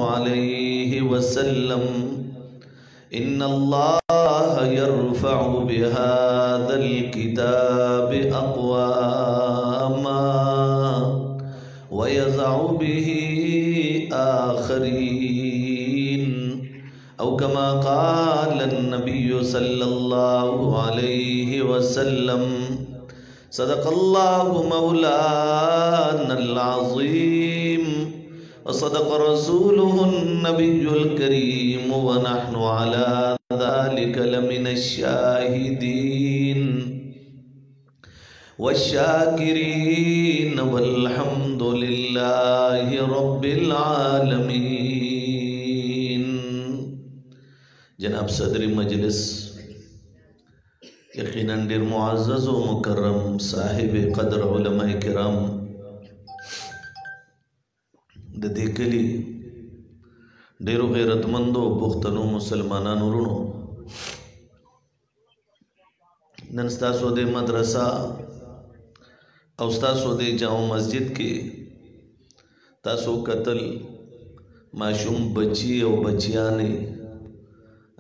عليه وسلم إن الله يرفع بهذا الكتاب أقواما ويضع به آخرين أو كما قال النبي صلى الله عليه وسلم صدق الله مولانا العظيم وصدق رسوله النبي الكريم ونحن على ذلك لمن الشاهدين والشاكرين والحمد لله رب العالمين. जनाब सदरी मजलिस यकीनन डेर मुअज़्ज़ज़ व मुकर्रम साहिब क़द्र उलमाए किराम द दे कली डेरो गैरतमंदो पुख्तनो मुसलमानानो रुणो नन स्तासो दे मदरसा और स्तासो दे जाओ मस्जिद के तासो कतल माशूम बच्ची और बच्चियाने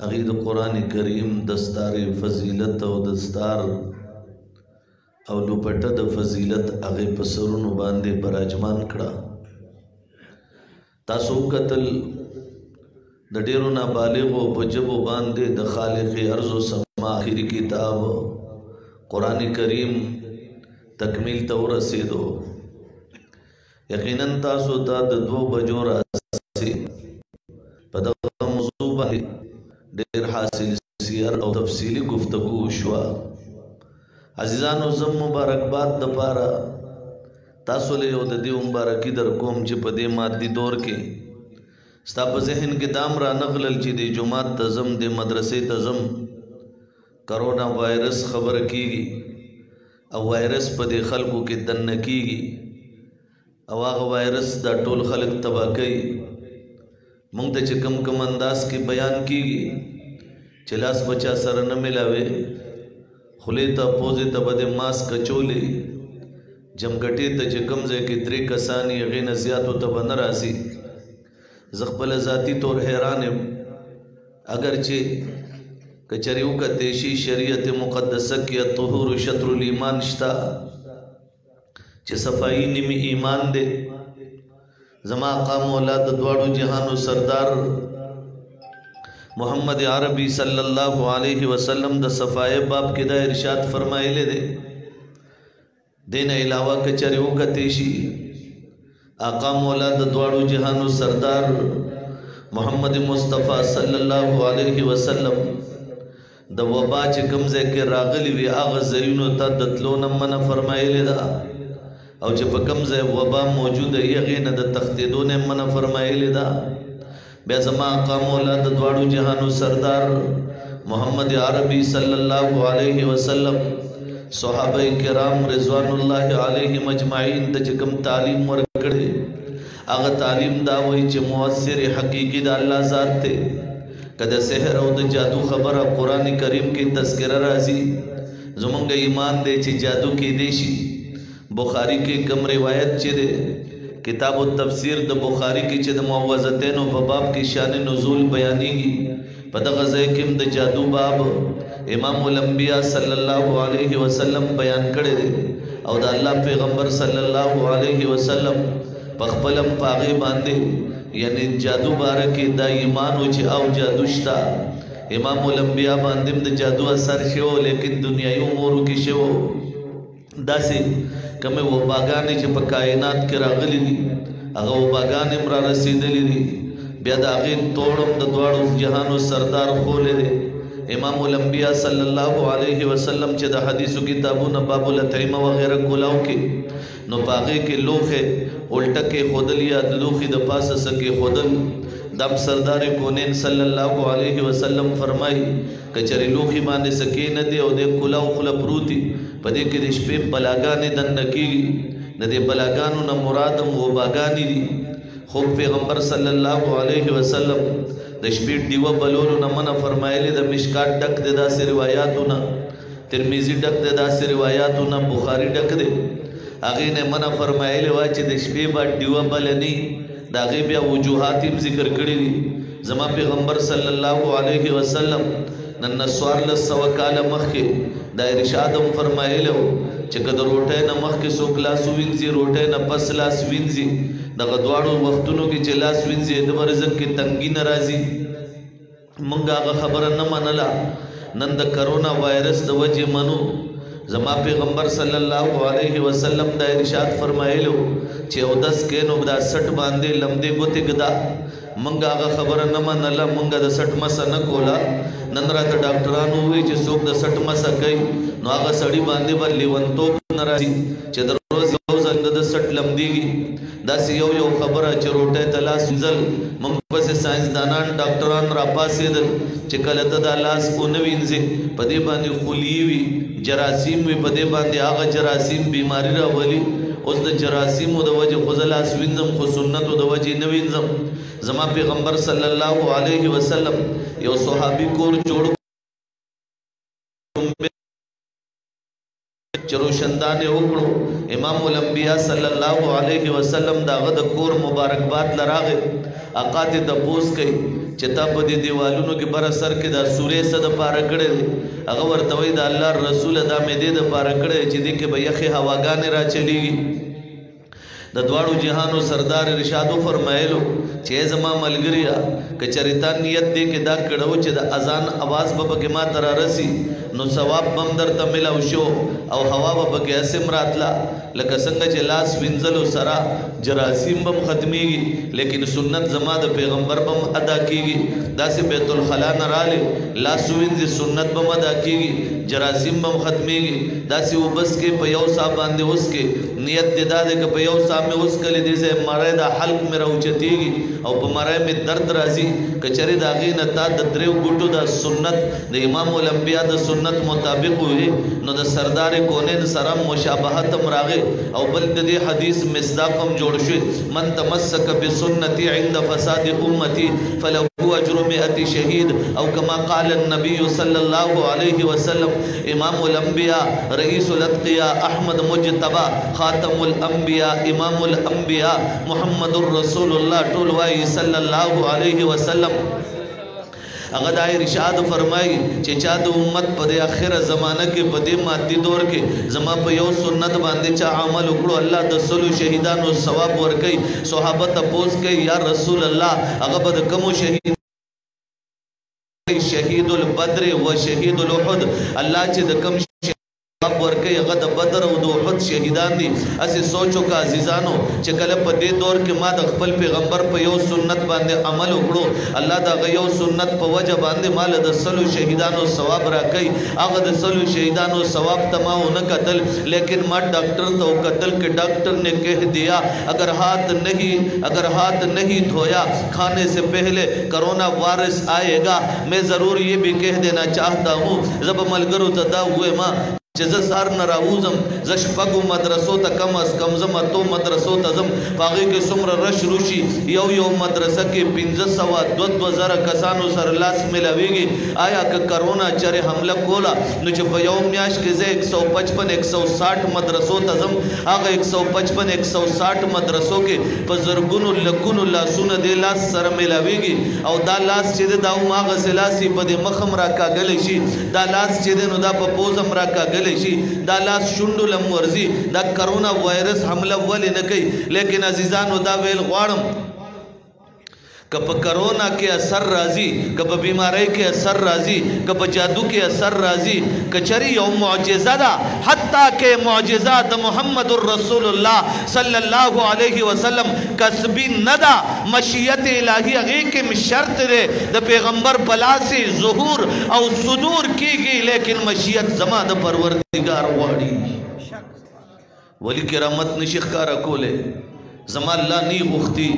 अगीद कुरान करीम दस्तार फजीलत और दस्तार और लुपटा द फजीलत अगे पसरुन बांधे बराजमान खड़ा तासो कतल द डेरो नाबालिगो बजबो बांधे द खालिक अर्ज़ व समा आखिरी किताब कुरान करीम तकमील तो रसीदो यकीनन तासो ता द दो बजो रासी पदा मौजू बांधे डेर हासिल सियर और तफसीली गुफ्तगू शुआ अजीजान उज़म मुबारकबाद द पारा तासोले यो दे मुबारकी दर कोम च पदे मादी दौर के स्ताप जहन के दामरा नगलल ची दे जुमात तजम दे मदरसे तजम कोरोना वायरस खबर कीगी अब वायरस पदे खल्कु के दन कीगी अवाग वायरस दा टोल खलक तबाह कई मुंग च कम कम अंदाज के बयान कीगी चिलास बचा सर न मिलावे खुले तपोजे तबदे मास कचोले जमगटे त कमजे के द्रे कसानी अगे नजियातो तब न रासी जख्बल ज़ाती तौर हैरान अगरचे कचरियों का तेशी शरीयत मुक़द्दस की तुहूर शत्रुल ईमान शता चे सफाई निमी ईमान दे जमा काम औलाद द्वाड़ो जहानो सरदार मोहम्मद अरबी सल्लल्लाहु अलैहि वसल्लम द सफाए बाप के दा इरशाद फरमाए ले दे देन अलावा कचरियों का तेशी आका मौला द द्वाड़ो जहानो सरदार मोहम्मद मुस्तफ़ा सल्लल्लाहु अलैहि वसल्लम द वबा च कमजे के रागली वी आग जरीनो ता दतलो न मन फरमाए ले दा और जब कमजे वबा मौजूद है यकीन द तख्तीदो ने मन फरमाए ले दा बेज़मा आका मौला द द्वाड़ो जहानो सरदार मोहम्मद अरबी सल्लल्लाहु अलैहि वसल्लम सहाबा किराम रिज़वानुल्लाह अलैहिम अजमाइन तजकम तालीम वर्कड़े आगा तालीम दा वही च मुअस्सिर हकीकी दा अल्लाह ज़ात थे कदे सहर और जादू खबर कुरान करीम की तज़किरा राजी जुमंग ईमान दे च जादू की देशी बुखारी के कम रिवायत च दे किताब तफसीर द बुखारी की च द मुअव्वज़तैन व बाब की शान नुज़ूल बयानीगी पता गज़े किम द जादू बाब इमामुल अंबिया सल्लल्लाहु अलैहि वसल्लम बयान करे दे और अल्लाह पैगंबर सल्लल्लाहु अलैहि वसल्लम पखपलम पागे बांधे यानी जादू बारके दा ईमान उच आओ जादूश्ता इमामुल अंबिया बांधिम द जादू असर शेव लेकिन दुनियाई उमूर की शेव दासे कमे वो बागाने च कायनात के रागली अगर वो बागान इमरा रसीदली दी ब्याद आगे तोड़म द द्वाड़ो जहानो सरदार खोले दे इमामुल अंबिया सल्लल्लाहु अलैहि वसल्लम च द हदीसु किताबों न बाबुल अतईमा वगैरह गुलाव के नो पागे के लोखे उल्टा के खुदलिया लोखी द पास सके खुदल दम सरदार कोनेन सल्लल्लाहु अलैहि वसल्लम फरमाई कचरी लोखी माने सके न दे और दे गुलाव खुला प्रूती पदे के दिश पे बलागाने दन नकीगी न दे बलागानु न मुरादम वो बागानी दी खूब पैगंबर सल्लल्लाहु अलैहि वसल्लम दशबीर दीवा बलोलो न मना फरमाइले द मिशकात डक दे दासे रिवायातु न तिरमिजी डक दे दासे रिवायातु न बुखारी डक दे आगे ने मना फरमाइले वाचे दशबी बा दीवा बलनी دا غي بیا وجوهات هم ذکر کړی دي زما پیغمبر صلی الله علیه وسلم نن نسوار لسو کال مخکې دا ارشاد هم فرمایلو چې کله روټه نه مخکې سو کلاس وینځي روټه نه پس لاس وینځي دغه دواړو وختونو کې چې لاس وینځي د مرزق کې تنګي ناراضي مونږه هغه خبره نه منله نن د کرونا وایرس د وجه منو زما پیغمبر صلی الله علیه وسلم دا ارشاد فرمایلو چې او 10 کې نو دا 60 باندې لمدې ګوتې ګدا مونږه هغه خبره نه منله مونږه د 60 مسه نه کولا نن راته ډاکټرانو وی چې څوک د 60 مسه کوي نو هغه سړی باندې ولې ونتو ناراضي چې د روز یو ځل د 60 لمدېږي دا یو خبره چې روټه تلاس ځل مونږ پس ساينس دانان ډاکټران را پاسېدل چې کله ته د لاس کو نه وینځي په دې باندې خلی وي جراثیم وي په دې باندې هغه جراثیم بیماری راولي اوس د جراثیمو د وجه خزلاس وینځم خو سنتو د وجه نه وینځم زما پیغمبر صلی الله علیه وسلم یو صحابي کور جوړ چروشندانه وکړو امام الانبیاء صلی الله علیه وسلم داغه د کور مبارکباد لراغه آقا ته تپوس کوي چې تا په دې دیوالونو کې بر سر کې دا سورې صد پاره کړې هغه ورته وی د الله رسول دا مې دې د پاره کړې چې دې کې به یخه هواګانې را چلیږي د دواړو جهانو سردار ارشادو فرمایلو چې زما ملګریا کچریتا نیت دې کې دا کړو چې د اذان आवाज به کې ما تر رسی نو ثواب بم در ته ملو شو او هوا به کې اسم راتلا لکه څنګه چې لاس وینځلو سرا جراثیم بم ختميږي لیکن سنت زما د پیغمبر بم ادا کیږي داسې بیت الخلا نه رااله لاس وینځي سنت بم ادا کیږي جراثیم بم ختميږي داسې وبس کې په یو صاحب باندې اوس کې نیت دې دا دې په یو صاحب مې اوس کله دې زه مړې دا حلق مې راوچتيږي او په مړې مې درد راځي کچري دا غي نه تا د دریو ګټو د سنت د امام الانبیاء د سنت مطابق وي نو د سردار کونین سره مشابهت مراغه او بل د حدیث مصداق هم جوړ شي من تمسک بسنتي عند فساد امتي فله اجر 100 شهید او كما قال النبي صلى الله عليه وسلم امام الانبیاء رئیس الاتقیاء احمد مجتبی خاتم الانبیاء امام الانبیاء محمد رسول الله ټول وای صلی الله علیه وسلم هغه د ارشاد فرمایي چې چا د امت په اخره زمانہ کې په دې مادي دور کې زما په یو سنت باندې چا عمل وکړو الله د سلو شهیدانو ثواب ورکړي صحابه تپوس کوي یا رسول الله هغه به کوم شهید البدر و شهید الاحد الله چې د کم ورکه هغه د بدر او د احد شهیدان دي اسې سوچو کا عزیزانو چې کله په دې دور کې ما د خپل پیغمبر په یو سنت باندې عمل وکړو الله دا یو سنت په وجه باندې مال د سلو شهیدانو ثواب راکړي هغه د سلو شهیدانو ثواب تماونه قتل لیکن ما ڈاکٹر تو قتل کے ڈاکٹر نے کہہ دیا اگر ہاتھ نہیں دھویا کھانے سے پہلے کرونا وائرس آئے گا میں ضرور یہ بھی کہہ دینا چاہتا ہوں زب ملګرو تدا ہوئے ما چې ز سار نه راوزم ز شپږو مدرسو ته کم از کم زم اتو مدرسو ته زم پاغي کې څومره رش روشي یو مدرسه کې 1500 کسانو سره لاس ملاويږي آیا که کرونا چره حمله کولا نو چې په یو میاش کې زه 155 160 مدرسو ته زم هغه 155 160 مدرسو کې په زرګونو لکونو لاسونه د لاس سره ملاويږي او دا لاس چې دا ماغه سلاسي په د مخم را کاګل شي دا لاس چې نو دا په پوزم را کاګل شي دا لاس شوندو لمورزي دا کرونا وایرس حمله ولې نه کوي لیکن عزیزانو دا ویل غواړم کب کرونا کے اثر راضی کب بیماری کے اثر راضی کب جادو کے اثر راضی کچری یوم معجزہ دا حتیٰ کہ معجزات محمد الرسول اللہ صلی اللہ علیہ وسلم کسبی ندا مشیت الہی اغیقم شرط رے دا پیغمبر پلا سے ظہور او صدور کی گئی لیکن مشیت زمان دا پروردگار واری ولی کرامت نشیخ کا رکولے زمان اللہ نی غختی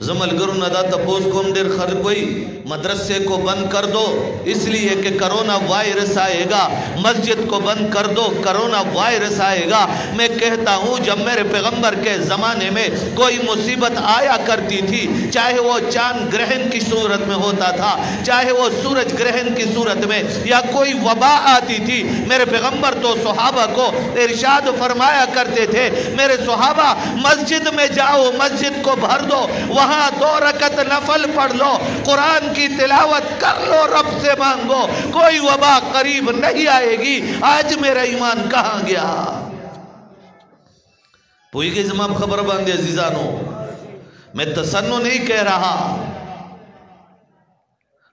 जमलगरु नदा तपोस को देर खर कोई मदरसे को बंद कर दो इसलिए कि कोरोना वायरस आएगा, मस्जिद को बंद कर दो कोरोना वायरस आएगा। मैं कहता हूँ जब मेरे पैगंबर के ज़माने में कोई मुसीबत आया करती थी, चाहे वो चांद ग्रहण की सूरत में होता था, चाहे वो सूरज ग्रहण की सूरत में, या कोई वबा आती थी, मेरे पैगंबर तो सहाबा को इरशाद फरमाया करते थे, मेरे सहाबा मस्जिद में जाओ, मस्जिद को भर दो, वहाँ 2 रकत नफल पढ़ लो, कुरान की तिलावत कर लो, रब से मांगो, कोई वबा करीब नहीं आएगी। आज मेरा ईमान कहां गया? पूरी की जमाब खबर बांधे अजीजानो, मैं तसन्नु नहीं कह रहा,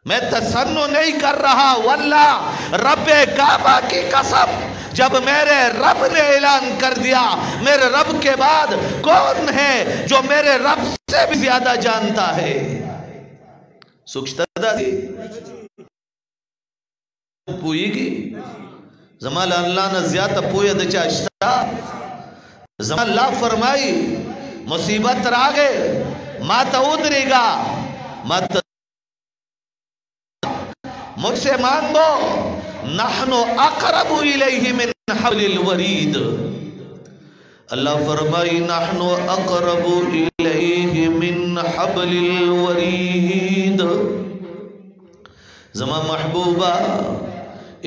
मैं तसन्नु नहीं कर रहा, वल्लाह रब्बे काबा की कसम, जब मेरे रब ने ऐलान कर दिया, मेरे रब के बाद कौन है जो मेरे रब से भी ज्यादा जानता है? सूक्ष्मता थी पूयेगी जमाल अल्लाह ने ज्यादा पूय दचाश्ता जमाल ला फरमाई मुसीबत रागे माता उतरेगा, माता मुझसे मांगो, नहनु अक़रबु इलैहि मिन हब्लिल वरीद। अल्लाह फरमाई नहनु अक़रबु इलैहि मिन हब्लिल वरीद। जमा महबूबा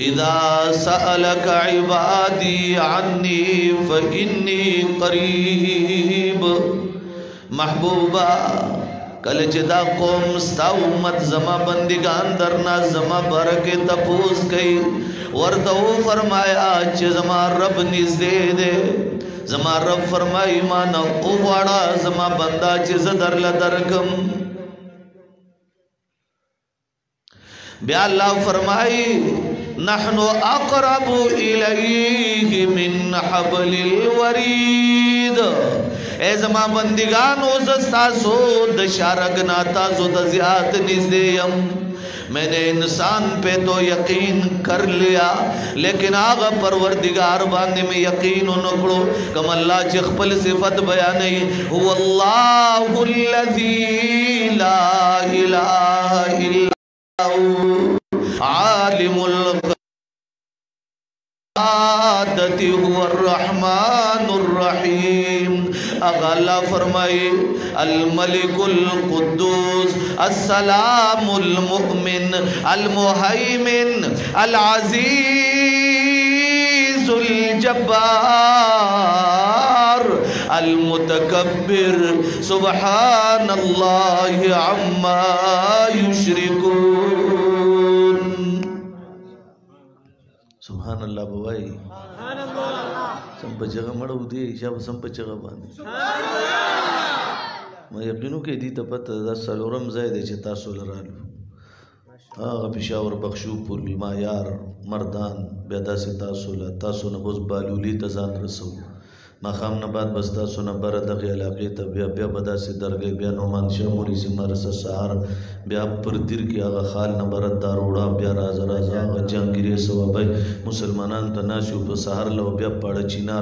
इदा सअलक इबादी अन्नी फइन्नी करीब। महबूबा कल जदा कौम स्ता उम्मत जमा बंदिगान दरना जमा भर के तपूस कई वर्तो फरमाया च जमा रब निज दे जमा रब फरमाई माना उवाड़ा जमा बंदा च दर लदरकम ब्याला फरमाई नहनु अक़रबु इलैहि मिन हब्लिल वरीद। ए जमा बंदिगान ओजस्ता सो दशारग नाता सो दजियात निज़ेयम। मैंने इंसान पे तो यकीन कर लिया, लेकिन आगा परवरदिगार बांधे में यकीन नकड़ो कम अल्लाह जखपल सिफत बयान नहीं हुवल्लाहुल्लज़ी ला इलाहा इल्ला हु आलिमुल आदति हुवर रहमानुर रहीम। अल्लाह फरमाए अल मलिकुल कुद्दूस अस्सलामुल मुमिन अल मुहैमिन अल अजीजुल जब्बार अल मुतकब्बिर सुब्हानल्लाहि अम्मा युश्रिकून। सुभान अल्लाह बवाई संप जगह मड़ उदे शब संप जगह बांध मैं यकीनों के दी तो पता 10 साल औरम जायद है तासो लरालू आगा पिशावर बख्शू पुल मायार मर्दान बेदा से तासो न बुज बालूली तजान रसो मकाम नबाद बस्ता सुना बर दग इलाके तब ब्या बदा से दरगे ब्या नोमान शमूरी से मरस सहार ब्या पर दिर की आगा खाल नबर दारोड़ा ब्या राजा राजा जहांगीर सवाब मुसलमानान तनाशु पर सहार लो ब्या पाड़ चिना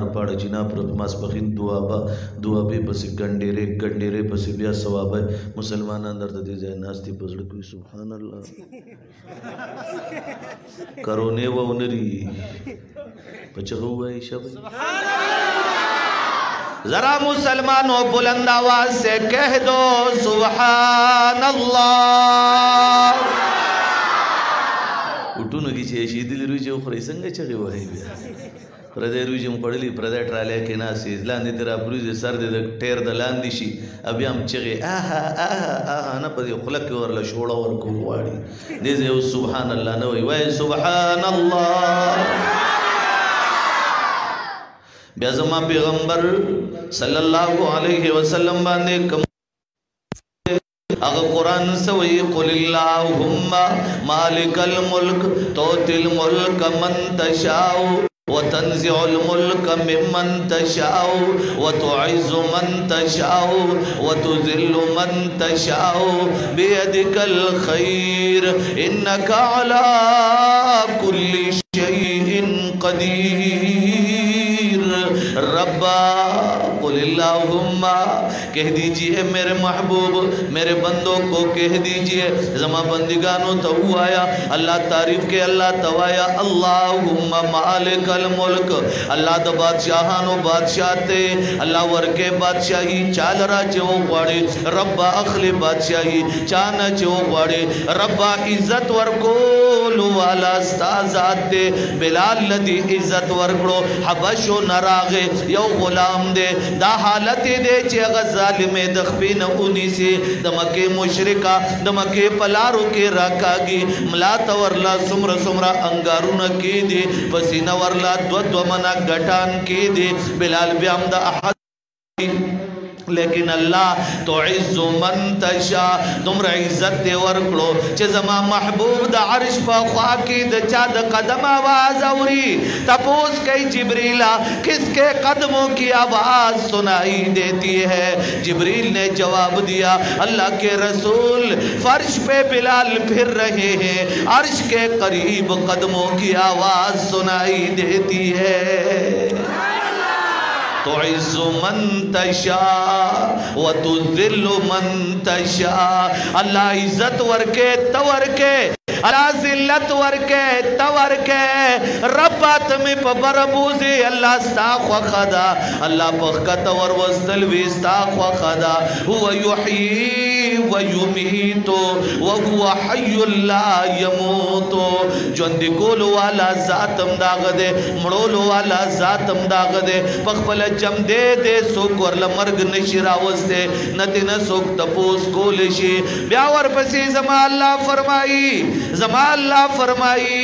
पर मास पखिन दुआ बे बस गंडेरे गंडेरे बस ब्या सवाब मुसलमानान दर्द दे जाए नास्ती पजड़ कोई सुभान अल्लाह करोने व उनरी पचहुआ ईशा जरा मुसलमानों बुलंद आवाज से कह दो सुभान अल्लाह। उठून की शीदिल रुजो खरे संग चगे वही प्रदे रुजम पड़ली प्रदे ट्राले के नासी लांदी तेरा ब्रुज सर दे टेर द लांदिशी अभी हम चगे आहा आहा आहा ना पदे खलक के और छोड़ा और को वाड़ी दे सुभान अल्लाह न वही सुभान अल्लाह। बेज़मा पैगंबर सल्लल्लाहु अलैहि वसल्लम बांधे अगर कुरान से वही कुलिल्लाहुम्मा मालिकल मुल्क तोतिल मुल्क मन तशाउ व तंज़िउल मुल्क मिम्मन तशाउ व तुइज़्ज़ु मन तशाउ व तुज़िल्लु मन तशाउ बियदिकल खैर इन्नका अला कुल्ली शैइन क़दीर। रब्बा कुलिल्लाहुम्मा, कह दीजिए मेरे महबूब मेरे बंदों को कह दीजिए जमा बंदिगानो तो आया अल्लाह तारीफ के अल्लाह तवाया अल्लाहुम्मा मालिकल मुल्क, अल्लाह द बादशाहानो बादशाह ते अल्लाह वर्के बादशाही चालरा चो वाड़े रब्बा अखली बादशाही चाना चो वाड़े रब्बा इज्जत वर्कोल वाला स्ताजात दे बिलाल लदी इज्जत वर्कड़ो हबशो नरागे यो गुलाम दे दा हालत दे चे गजालिमे दखबिन उनी से दमके मुशरिका दमके पलारो के राकागी मला तवरला सुमरा सुमरा अंगारू न की दे पसीना वरला द्व मना गटान की दे बिलाल ब्यामदा अहद, लेकिन अल्लाह तो इज्जु मन तशा तुमरा इज्जत दे वर्कड़ो चे जमा महबूब द अर्श पर ख्वाकी द चाद कदम आवाज औरी तपोस कई जिब्रीला किसके कदमों की आवाज सुनाई देती है। जिब्रील ने जवाब दिया अल्लाह के रसूल फर्श पे बिलाल फिर रहे हैं, अर्श के करीब कदमों की आवाज सुनाई देती है। तो इज्जु मन तशा व तुज़िल्लु मन तशा, अल्लाह इज्जत वर्के तवरके अल्लाह जिल्लत वर्के तवरके रब्बा तमी पबरबूजी अल्लाह स्ताख व खदा अल्लाह पखका तवर वस्तल भी स्ताख व खदा हुवा युही व युमीतो व हुवा हय्युल ला यमूतो, जोंदी कोल वाला जातम दागदे मड़ोल वाला जातम दागदे पखपल जम दे दे सोक वरला मर्ग नशिरावस्ते नती न सोक तपोस कोलिशी ब्यावर पसी जमा अल्लाह फरमाई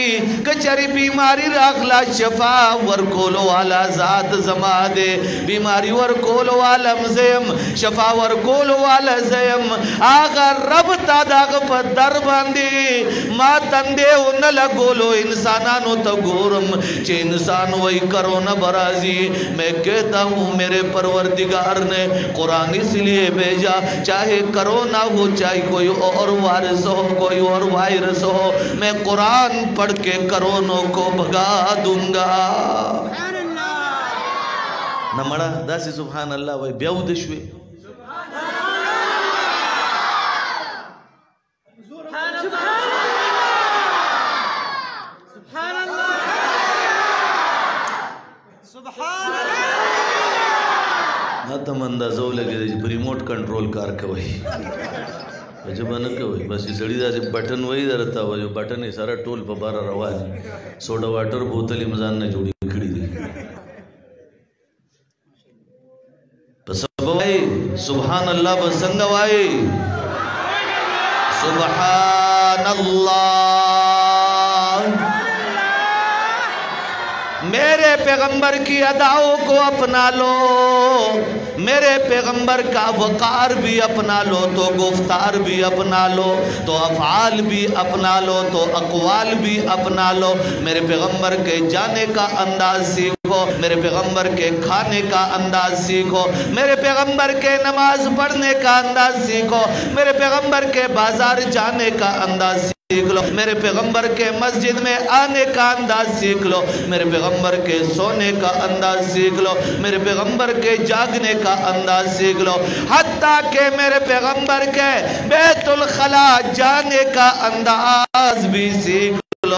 कचरी बीमारी राखला शफा वर कोलो वाला जात जमा दे बीमारी वर कोलो वाला मज़यम शफा वर कोलो वाला ज़यम आगा रब तादाग पर दर बांधी मा तंदे उन लगोलो इंसानानो तो गोरम चे इंसान वही करो न बराजी। मैं कहता हूँ मेरे परवरदिगार ने कुरान इसलिए भेजा चाहे कोरोना हो चाहे कोई और वायरस हो कोई और वायरस हो, मैं कुरान पढ़ के कोरोना को भगा दूंगा। नमड़ा दासी सुभान अल्लाह वही ब्याउदश्वे तम अंदाजो लगे रिमोट कंट्रोल कार कवई जब न कवई बस सड़ी से बटन वही रहता हुआ जो बटन है सारा टोल पर बारा रवाज सोडा वाटर बोतल ही मजान ने जोड़ी खड़ी दी सुभान अल्लाह बसंग वाई सुभान अल्लाह। मेरे पैगंबर की अदाओं को अपना लो, मेरे पैगंबर का वकार भी अपना लो तो गुफ्तार भी अपना लो तो अफ़आल भी अपना लो तो अक़वाल भी अपना लो। मेरे पैगंबर के जाने का अंदाज सीखो, मेरे पैगंबर के खाने का अंदाज सीखो, मेरे पैगंबर के नमाज पढ़ने का अंदाज सीखो, मेरे पैगंबर के बाजार जाने का अंदाज सीख लो, मेरे पैगंबर के मस्जिद में आने का अंदाज सीख लो, मेरे पैगंबर के सोने का अंदाज सीख लो, मेरे पैगंबर के जागने का अंदाज सीख लो, हत्ता के मेरे पैगंबर के बैतुल खला जाने का अंदाज भी सीख लो।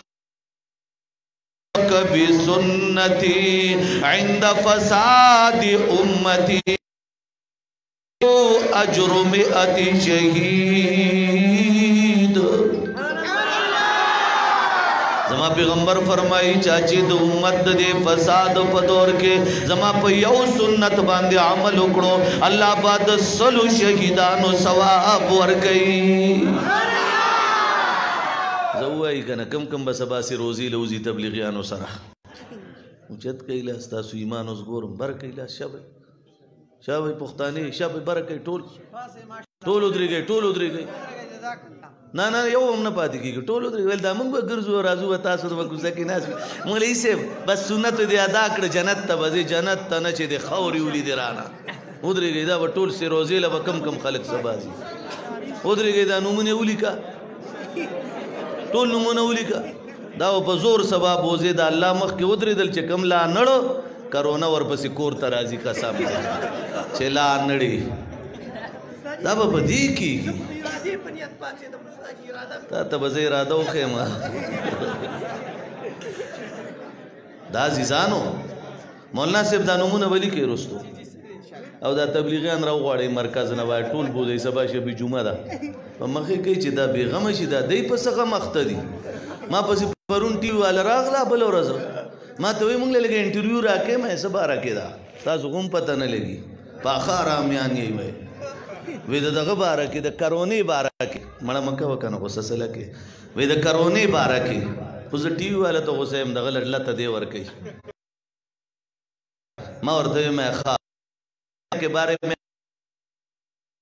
कभी सुन्नती इंद फसादी उम्मती अजर में अति शहीद। जमा पैगंबर फरमाई चाची दो उम्मत दे फसाद पदौर के जमा पे यौ सुन्नत बांधे अमल उकड़ो अल्लाह बाद सलु शहीदानो सवाब वर गई जवाई कना कम कम बसबासी रोजी लौजी तबलीगियानो सरा उचत कैला अस्तासु ईमान उस गोरम बर कैला शब पुख्तानी शब बर कै टोल उधरी गई ना ना यो हम न पाती की टोल उधरी वेल दामंग गरजू राजू तासु व गुसकी नास मंगले इसे बस सुन्नत दे अदा कर जन्नत तबजी जन्नत तनचे दे खौरी उली दे राना उधरी गई दा टोल से रोजे ला कम कम खलक सबाजी उधरी गई दा नमूने उली का टोल नमूने उली का दा प जोर सबा बोजे दा अल्लाह मख के उधरी दल चे कमला नड़ो کرونا ورپسې کور ته راځي قسم دی چې لا نړۍ دا به په دې کېږي تا ته به زه اراده وښیم دا عزیزانو مولانا صاحب دا نومونه به لیکئ رستو او دا تبلیغیان راوغواړئ مرکز نه وایي ټول بودئ سبا شبې جمعه ده په مخې کوي چې دا بېغمه شي دا دی په څه غم اخته دي ما پسې پرون ټي وي والا راغله بله ورځ ما ته وایي موږ له لږه انټرویو راکړې ما څه باره کې ده تاسو خو هم پته نه لګي پاخه ارامیان یې وایي وی د دغه باره کې د کرونې باره کې مړه مه کوه که نه غوسه سله کې وی د کرونې باره کې خو زه ټي وي والا ته غوسه یم دغه لټله ته دې ورکوي ما ورته وی میں خواب کے بارے میں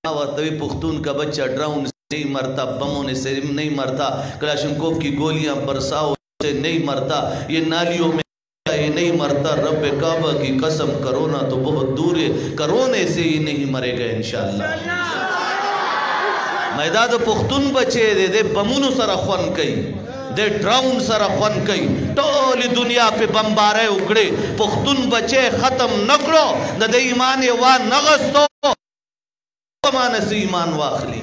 ورته وی پختون کا بچہ ڈراؤن سے نہیں مرتا بموں سے نہیں مرتا کلاشنکوف کی گولیاں برساؤ سے نہیں مرتا یہ نالیوں میں یہ نہیں مرتا رب کعبہ کی قسم کرونا تو بہت دور ہے کرونے سے ہی نہیں مرے گا انشاءاللہ میداد پختون بچے دے دے بمونو سر خون کئی دے ڈراؤن سر خون کئی ٹولی دنیا پہ بمبارے اکڑے پختون بچے ختم نکڑو دا دے ایمان وان نغستو مانا سے ایمان واخلی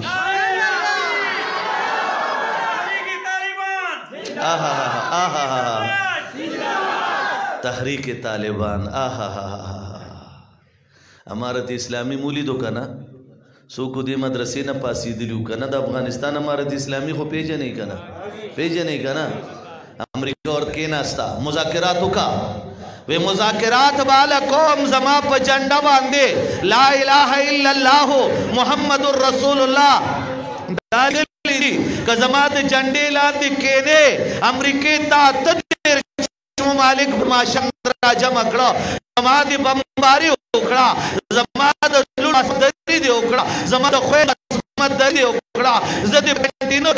تحریک طالبان امارت اسلامی مولیدو کنا سوکو دی مدرسی نا پاسی دلیو کنا دا افغانستان امارت اسلامی خو پیجا نہیں کنا امریکہ اور کیناستا مذاکراتو کا وی مذاکرات بالا قوم زما پا جنڈا باندے لا الہ الا اللہ محمد الرسول اللہ داگلی دی کہ زما دے جنڈے لاندے کینے امریکی تا تدیر مالک ماشند راجم اکڑا زما دے بمباری اکڑا زما دے لوڑا دری دے اکڑا زما دے خویل اسمت دری دے اکڑا زد پینٹینو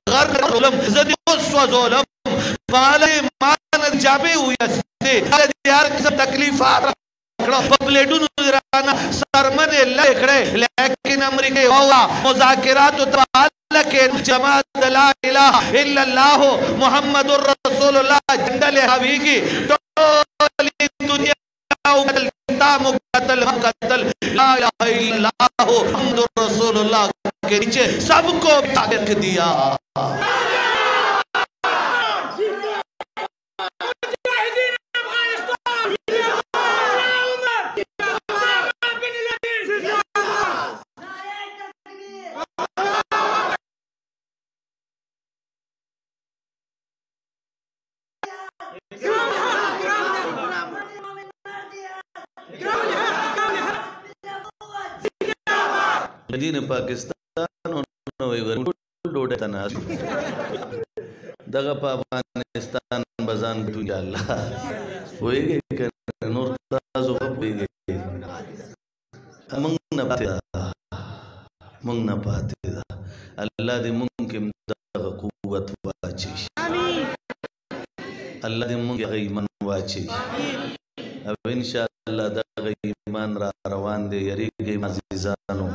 غرق ظلم زد اسوہ ظلم فعلی مانت جابے ہوئی استے دیار کسا تکلیفات رکھڑا پپلیٹو نوزرانا سرمد اللہ اکڑے لیکن امریکی ہوا مذاکرات و تبالا کے جماعت لا الہ الا اللہ محمد الرسول اللہ جندل حوی کی تولی دنیا قتل لا الہ الا اللہ محمد الرسول اللہ کے نیچے سب کو تاکت دیا مدینہ پاکستان ڈوڑے تناس دغا پا افغانستان بزان تو یا اللہ ہوئے گئے کہ نور تازو خب بھی گئے منگ نہ پاتے دا اللہ دے منگ کے دغا قوت واچی اللہ دے منگ کے ایمان واچی اب انشاءاللہ دغا ایمان را روان دے یری گئی عزیزانو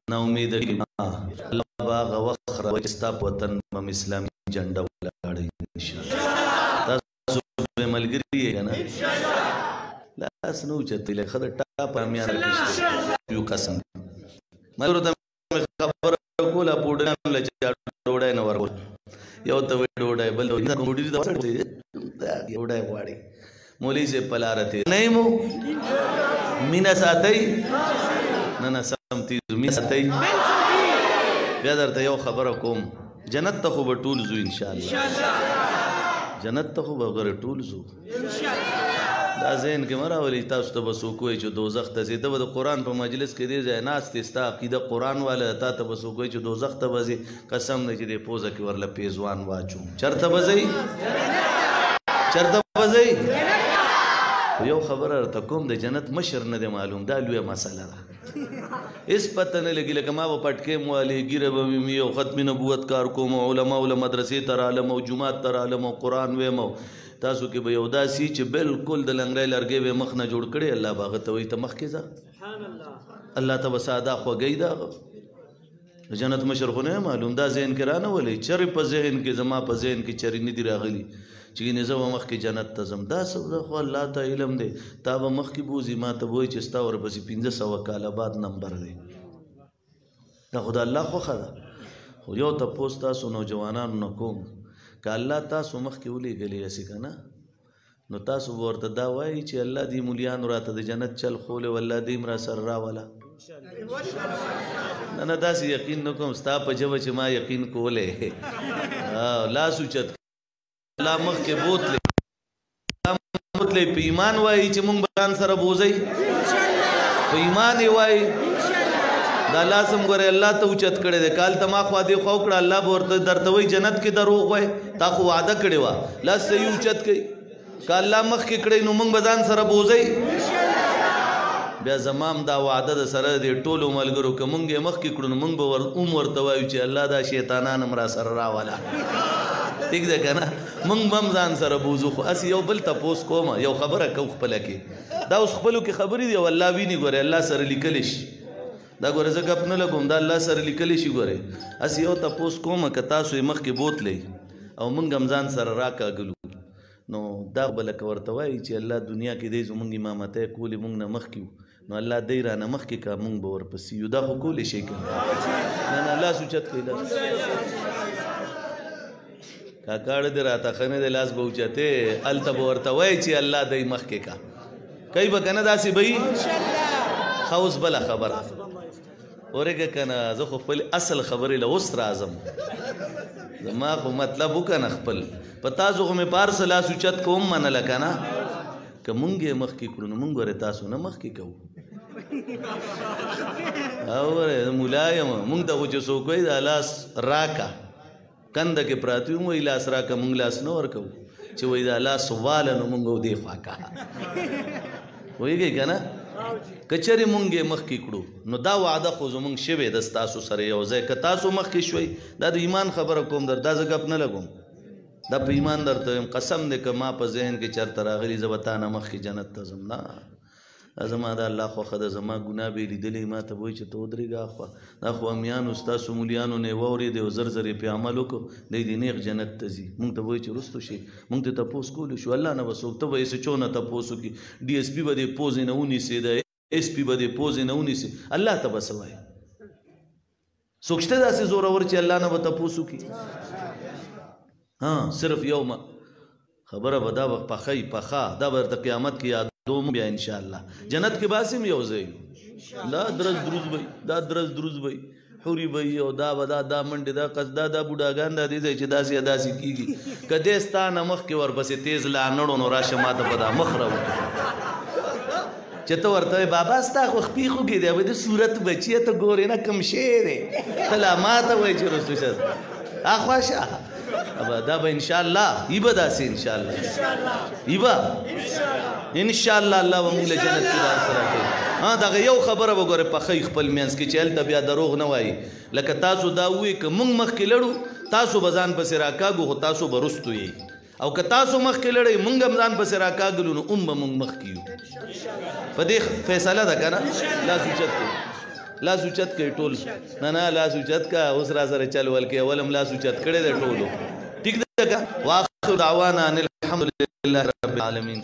نا امید کی ماں اللہ باغ وخر وستاپ وطن مم اسلامی جنڈا ولاڑی انشاءاللہ تاسو بے ملگری ہے نا لاس نو چتی لے خد ٹاپ امیان رکشتے یو قسم مدر دا خبر کولا پوڑنام لچا ڈوڑای نور کول یو توی ڈوڑای بلدو ڈوڑی دا وسٹ ڈوڑای واری مولی سے پلا رہتے نہیں مو مینا ساتھئی نانا سمتی مینا ساتھئی بیادر تا یو خبر کوم جنت تا خوب ٹول زو انشاءاللہ جنت تا خوب اگر ٹول زو دا ذہن کے مرا ولی تاسو تا بسو کوئی چو دوزخ تا سی تا با دا قرآن پا مجلس کے دے جائے ناس تستا عقیدہ قرآن والا تا تا بسو کوئی چو دوزخ تا بزی قسم نے چی دے پوزا کی ورلا پیزوان واچو چرتا بزی یو خبر ارتا کوم دے جنت مشر ندے معلوم دا لویا مسئلہ دا اس پتہ نے لگی لکہ ما با پٹکے موالی گیرے بمیمی و ختم نبوت کار کوم علماء مدرسی تر عالم و جماعت تر عالم و قرآن ویمو تاسو کی بیو دا سی چھ بلکل دلنگرے لرگے وی مخنا جوڑ کڑے اللہ باغتا وی تا مخ کے زا اللہ تا بسادا خوا گئی دا جنت مشر خو نه معلوم دا ذهن کې رانه ولې چرې په ذهن کې زما په ذهن کې چرې نه دي راغلي چې نه زه به مخکې جنت ته ځم دا څه خو الله ته علم دی تا به مخکې بوځي ما ته به وایي چې ستا ورپسې 500 کاله بعد نمبر دی دا خو د الله خوښه ده خو یو تپوس تاسو نوجوانانو نه کوم که الله تاسو مخکې ولېږلی یاسې که نه نو تاسو به ورته دا وایي چې الله دې مولیانو راته د جنت چل خولی و الله دې م را سره راوله نه داسې یقین نه کوم ستا په ژبه چې ما یقین کولی لاس اوچت الله مخکې بوتلی په ایمان وایي چې مونږ به ځان سره بوځئ په ایمان یې وایي دا لازم ګورې الله ته اوچت کړی دی کال ته ما خوا دې خوا وکړه الله به ورته درته وایي جنت کې دروغ وایي تا خو وعده کړې وه لاس صحیح اوچت کوي که الله مخکې کړی نو مونږ به ځان سره بوځئ بیا زمام دا وعده د سره دی ټولو ملګرو که مونږ یې مخکې کړو نو مونږ به ورته وایو چې الله دا شیطانان هم را سره راوله ٹھیک ده که نه مونږ به هم ځان سره بوځو خو هسې یو بل تپوس کومه یو خبره کو خپله کې دا اوس خپلو کې خبرې دي او الله ویني ګورې الله سره لیکلی شي دا ګوره زه ګپ نه لګوم دا الله سره لیکلی شي ګورې هسې یو تپوس کومه که تاسو یې مخکې بوتلی او مونږ هم ځان سره راکاږلو نو دا به لکه ورته وایي چې الله دنیا کې دی زمونږ امامتی کولې مونږ نه مخکې وو نو الله دی رانه مخکې که مونږ به ورپسې یو دا خو کولی شي که نه لاس اوچت کوي لاس کاکاړه دې راته ښه نه دی لاس به اوچتې هلته به ورته وایي چې الله دی مخکې که کوي به که نه داسې به وي ښه اوس بله خبره اورېږه که نه زه خو خپل اصل خبرې له اوس راځم زما خو مطلب وکنه خپل په تاسو خو مې په هر څه لاس اوچت کوم منله که نه که مونږ یې مخکې کړو نو مونږ ورې تاسو نه مخکې کوو اورې ملا یم مونږ ته خو چې څوک وایي دا لاس راکه کنده کې پراته وي وایي لاس راکه مونږ لاس نه ورکوو چې وایي دا لاس واله نو مونږ دې خوا که پوهېږئ که نه که چېرې مونږ یې مخکې کړو نو دا وعده خو زمونږ شوې ده ستاسو سره یو ځای که تاسو مخکې شوئ دا د ایمان خبره کوم در دا زه ګپ نه لګوم دا په ایمان درته وایم قسم دی که ما په ذهن کې چېرته راغلي زه به تا نه مخکې جنت ته ځم نه دا زما د الله خوښه ده زما ګناه به یې لیدلې ما ته به وایي چې ته ودرېږه اخوا دا خو امیانو ستاسو مولیانو نه یې واورېدې او زر زر یې پرې عمل وکړو دی دې نیغ جنت ته ځي مونږ ته به وایي چې وروستو شي مونږ ته تپوس کولی شو الله نه به څوک ته به یې څه چونه تپوس وکړي ډي ایس پي به دې پوزې نه ونیسې د ایس پي به دې پوزې نه ونیسې الله ته به څه وایي څوک شته داسې زورور چې الله نه به تپوس وکړي صرف یو خبره به دا به پخه دا به درته قیامت کې یادوم بیا انشاءالله جنت کې باسم یو ځای دا درز دروز به دا درز دروز به حوري به او دا به دا منډې دا قصدا دا بوډاګان دا دې ځای چې داسې داسې کېږي که دې ستا نه مخکې ورپسې تیز لا نړو نو راشه ما ته به دا مخ راوکړي چې ته ورته وایې بابا ستا خو خپې خوږې دی به د صورت بچیه ته ګورې نه کم شی دی ته لا ما ته وایې چې رستو شه اخوا شه دا به انشاءالله ای به داسې انشاءالله ای به انشاءالله الله به موږ له جنت کې دار سره کوي دغه یو خبره به ګورې پخی خپل منځ کې چې هلته بیا دروغ نه وایي لکه تاسو دا ووایي که موږ مخکې لړو تاسو به ځان پسې راکاږو خو تاسو به رستو یې او که تاسو مخکې لړئ موږ هم ځان پسې راکاږلو نو به موږ مخکې یو په دې فیصله ده که نه لاس اوچت کوي لاس اوچت کوي ټول نه لاس اوچت کا اوس را سره چل ول کې اول هم لاس اوچت کړی دی ټولو ټیک ده که واخر دعوانا ان الحمد لله رب العالمین